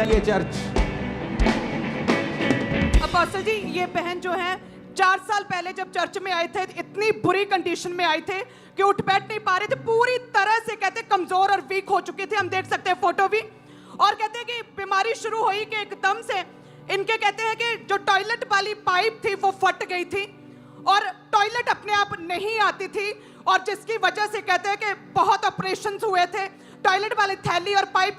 ये church. Apostle जी, ये बहन जो है 4 साल पहले जब चर्च में आए थे, इतनी बुरी कंडीशन में आए थे कि उठ बैठ नहीं पा रहे थे, पूरी तरह से कहते कमजोर और वीक हो चुके थे। हम देख सकते हैं फोटो भी। और कहते हैं कि बीमारी शुरू हुई कि एकदम से इनके कहते हैं कि जो टॉयलेट वाली पाइप थी वो फट गई थी और टॉयलेट अपने आप नहीं आती थी, और जिसकी वजह से कहते हैं कि बहुत ऑपरेशंस हुए थे। टॉयलेट वाली थैली और पाइप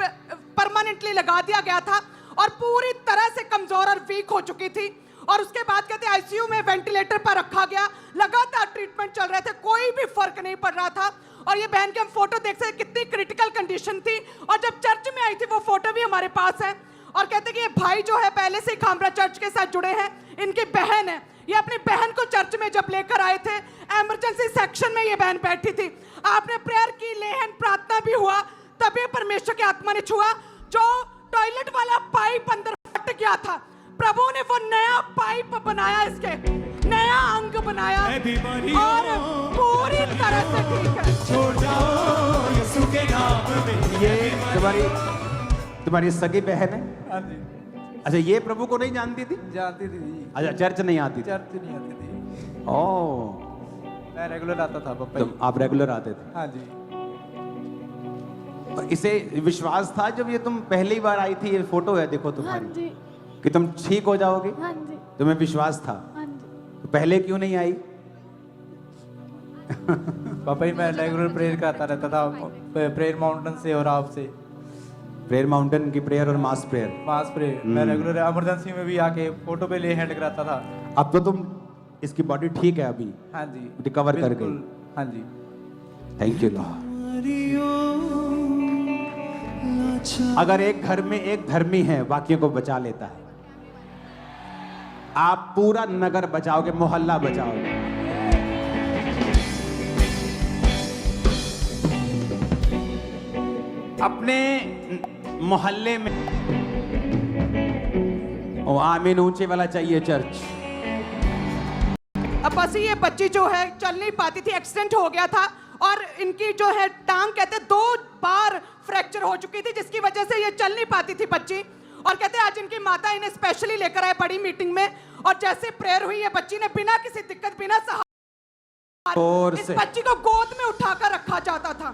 परमानेंटली लगा दिया गया था और पूरी तरह से कमजोर और वीक हो चुकी थी। और उसके बाद कहते आईसीयू में वेंटिलेटर पर रखा गया, लगातार ट्रीटमेंट चल रहे थे, कोई भी फर्क नहीं पड़ रहा था। और ये बहन के हम फोटो देख सकते कितनी क्रिटिकल कंडीशन थी, और जब चर्च में आई थी वो फोटो भी हमारे पास है। और कहते कि ये भाई जो है पहले से ही खामरा चर्च के साथ जुड़े हैं, इनकी बहन है। ये अपनी बहन को चर्च में जब लेकर आए थे, इमरजेंसी सेक्शन में ये बहन बैठी थी, आपने प्रेयर की, लेहन प्रार्थना भी हुआ, तभी परमेश्वर की आत्मा ने छुआ। जो टॉयलेट वाला पाइप अंदर फट गया था, प्रभु ने वो नया पाइप बनाया, इसके नया अंग बनाया और पूरी तरह से ठीक है। छोड़ जाओ यीशु के नाम में। ये तुम्हारी सगी बहन है? हाँ जी, अच्छा, ये प्रभु को नहीं जानती थी? जानती थी जी। अच्छा, चर्च नहीं आती थी? चर्च नहीं आती थी, ओह, मैं रेगुलर आता था पापा। तुम आप रेगुलर आते थे? हाँ जी। और इसे विश्वास था जब ये तुम पहली बार आई थी, ये फोटो है देखो हाँ तुम्हारी, जी, कि तुम ठीक हो जाओगी? हाँ जी, तुम्हें विश्वास था? हाँ जी। तो पहले क्यों नहीं आई? पापा ही मैं रेगुलर प्रेयर करता रहता था, प्रेयर माउंटेन से और आपसे। प्रेयर माउंटेन की प्रेयर और मास प्रेयर। मास प्रेयर मैं रेगुलर इमरजेंसी में भी आके फोटो पे ले हैंड कराता था। अब तो तुम, इसकी बॉडी ठीक है अभी? हाँ जी, रिकवर कर बिल्कुल। गई? हाँ जी। Thank you Lord. अगर एक घर में एक धर्मी है, बाकियों को बचा लेता है। आप पूरा नगर बचाओगे, मोहल्ला बचाओगे। अपने मोहल्ले में ओ आमीन ऊंचे वाला चाहिए चर्च। अब बस ये बच्ची जो है चल नहीं पाती थी, एक्सीडेंट हो गया था और इनकी जो है टांग कहते 2 बार फ्रैक्चर हो चुकी थी, जिसकी वजह से ये चल नहीं पाती थी बच्ची। और कहते आज इनकी माता इन्हें स्पेशली लेकर आए बड़ी मीटिंग में, और जैसे प्रेयर हुई है बच्ची ने बिना किसी दिक्कत, बिना सहारा, इस बच्ची को गोद में उठाकर रखा जाता था।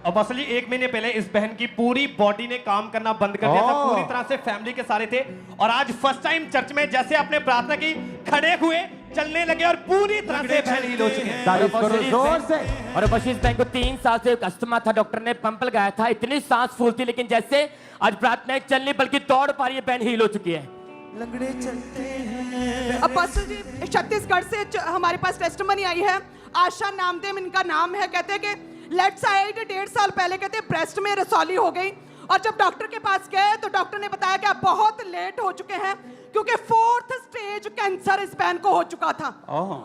अब असली 1 महीने पहले इस बहन की पूरी बॉडी ने काम करना बंद कर दिया था, पूरी तरह से फैमिली के सारे थे, और आज फर्स्ट टाइम चर्च में जैसे आपने प्रार्थना की, खड़े हुए, चलने लगे और पूरी तरह से बहन हील हो चुकी है। तारीफ करो जोर से। और बशीष बहन को 3 साल से अस्थमा था, डॉक्टर ने पंप लगाया था, इतनी सांस फूलती, लेकिन जैसे आज प्रार्थना चलने बल्कि दौड़ पा रही है, बहन हील हो चुकी है। लंगड़े चलते हैं। अपोस्टल जी, छत्तीसगढ़ से हमारे पास टेस्टिमनी आई है, आशा नामदेव इनका नाम है। कहते हैं कि लेफ्ट साइड 1.5 साल पहले कहते हैं ब्रेस्ट में रसौली हो गई, और जब डॉक्टर के पास गए तो डॉक्टर ने बताया कि आप बहुत लेट हो चुके हैं, क्योंकि 4th स्टेज कैंसर इस बहन को हो चुका था।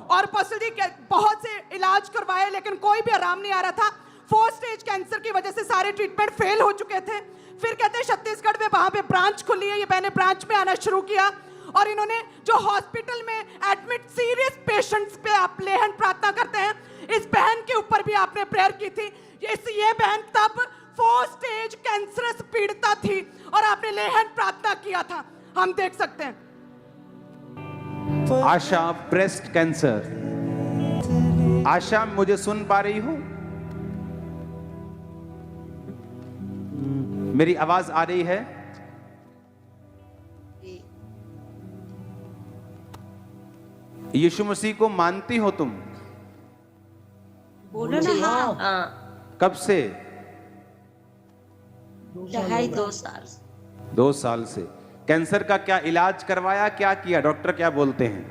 और अपोस्टल जी बहुत से इलाज करवाए, लेकिन कोई भी आराम नहीं आ रहा था। 4th स्टेज कैंसर की वजह से सारे ट्रीटमेंट फेल हो चुके थे। फिर कहते हैं छत्तीसगढ़ में वहां पे ब्रांच खुली है, ये बहने ब्रांच में आना शुरू किया, और इन्होंने जो हॉस्पिटल में एडमिट सीरियस पेशेंट्स पे आप लेहन प्रार्थना करते हैं, इस बहन के ऊपर भी आपने प्रेयर की थी। ये बहन तब 4th स्टेज कैंसरस पीड़िता थी और आपने लेहन प्रार्थना किया था, हम देख सकते हैं। आशा ब्रेस्ट कैंसर। आशा मुझे सुन पा रही हो? मेरी आवाज आ रही है? यीशु मसीह को मानती हो तुम? बोलो ना। हाँ। कब से? 2.5 साल। 2 साल से। कैंसर का क्या इलाज करवाया, क्या किया? डॉक्टर क्या बोलते हैं?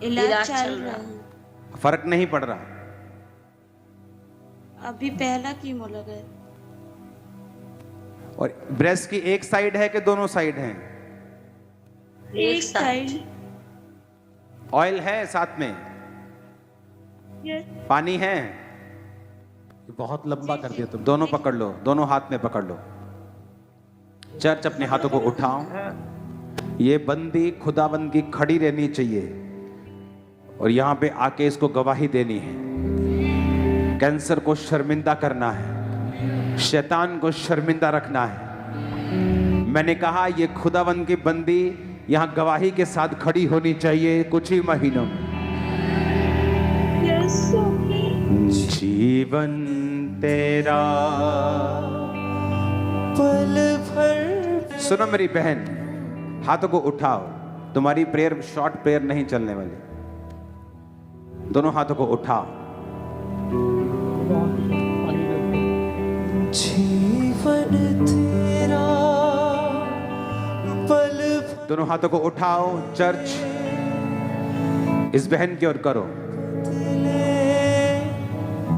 इलाज चल रहा है, फर्क नहीं पड़ रहा? अभी पहला कीमो लगा है। और ब्रेस्ट की एक साइड है कि दोनों साइड हैं? एक साइड। ऑयल है साथ में? पानी है? बहुत लंबा कर दिया तुम। दोनों पकड़ लो, दोनों हाथ में पकड़ लो। चर्च अपने हाथों को उठाओ। ये बंदी खुदाबंद की खड़ी रहनी चाहिए और यहां पे आके इसको गवाही देनी है। कैंसर को शर्मिंदा करना है, शैतान को शर्मिंदा रखना है। मैंने कहा ये खुदावन की बंदी यहां गवाही के साथ खड़ी होनी चाहिए कुछ ही महीनों में। यस जीवन तेरा पल भर सुनो मेरी बहन, हाथों को उठाओ। तुम्हारी प्रेयर शॉर्ट प्रेयर नहीं चलने वाली। दोनों हाथों को उठाओ। जीवन तेरा पल भर दोनों हाथों को उठाओ। चर्च इस बहन की ओर करो।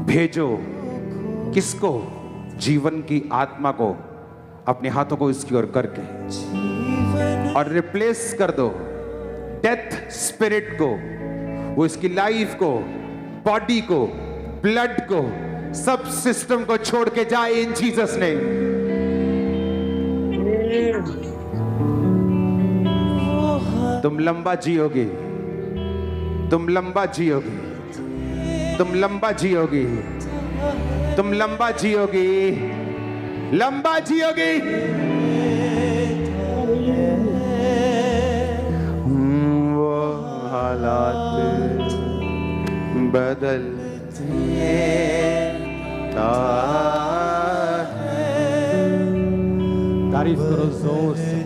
भेजो किसको? जीवन की आत्मा को अपने हाथों को इसकी ओर करके और रिप्लेस कर दो डेथ स्पिरिट को, वो इसकी लाइफ को, बॉडी को, ब्लड को, सब सिस्टम को छोड़ के जाए इन जीसस ने। तुम लंबा जियोगे, तुम लंबा जियोगे, तुम लंबा जियोगे, तुम लंबा जियोगे, लंबा जियोगे। वो हालात बदलते तारीफ करो जोर से।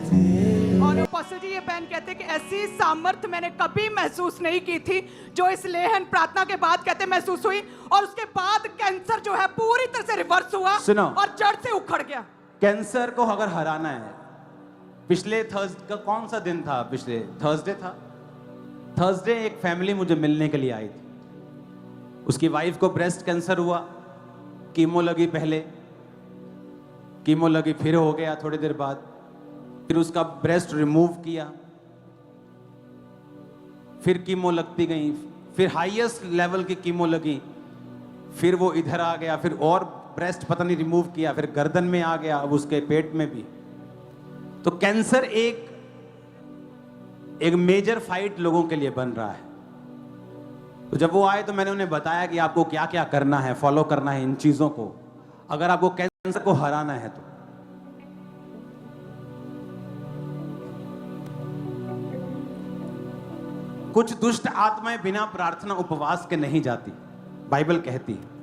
और अपोस्टल जी, ये बहन कहते हैं कि ऐसी सामर्थ मैंने कभी महसूस नहीं की थी जो इस लेहन प्रार्थना के बाद कहते महसूस हुई। और उसके बाद कैंसर जो है पूरी तरह से रिवर्स हुआ सुनो। और जड़ से उखड़ गया। कैंसर को अगर हराना है, पिछले थर्सडे का कौन सा दिन था? पिछले थर्सडे था। थर्सडे एक फैमिली मुझे मिलने के लिए आई थी। उसकी वाइफ को ब्रेस्ट कैंसर हुआ, कीमो लगी, पहले कीमो लगी, फिर हो गया थोड़ी देर बाद, फिर उसका ब्रेस्ट रिमूव किया, फिर कीमो लगती गई, फिर हाईएस्ट लेवल की कीमो लगी, फिर वो इधर आ गया, फिर और ब्रेस्ट पता नहीं रिमूव किया, फिर गर्दन में आ गया, अब उसके पेट में भी। तो कैंसर एक मेजर फाइट लोगों के लिए बन रहा है। तो जब वो आए तो मैंने उन्हें बताया कि आपको क्या क्या करना है, फॉलो करना है इन चीजों को, अगर आपको कैंसर को हराना है तो। कुछ दुष्ट आत्माएं बिना प्रार्थना उपवास के नहीं जाती, बाइबल कहती है।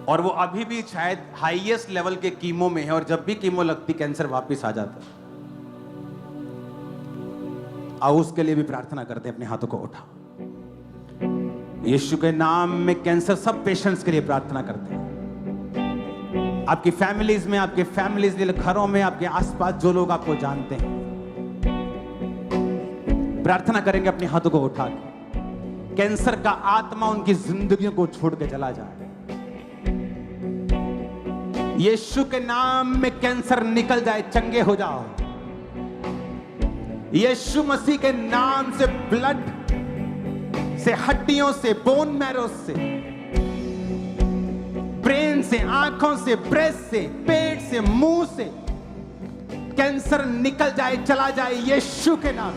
और वो अभी भी शायद हाईएस्ट लेवल के कीमो में है, और जब भी कीमो लगती कैंसर वापस आ जाता है। आओ उसके लिए भी प्रार्थना करते हैं। अपने हाथों को उठाओ। यीशु के नाम में कैंसर सब पेशेंट्स के लिए प्रार्थना करते हैं। आपकी फैमिलीज में, आपके फैमिलीज के घरों में, आपके आसपास जो लोग आपको जानते हैं, प्रार्थना करेंगे अपने हाथों को उठा के। कैंसर का आत्मा उनकी जिंदगियों को छोड़ के चला जाए। यीशु के नाम में कैंसर निकल जाए, चंगे हो जाओ। यीशु मसीह के नाम से ब्लड से, हड्डियों से, बोन मैरो से, ब्रेन से, आंखों से, ब्रेस्ट से, पेट से, मुंह से कैंसर निकल जाए, चला जाए यीशु के नाम।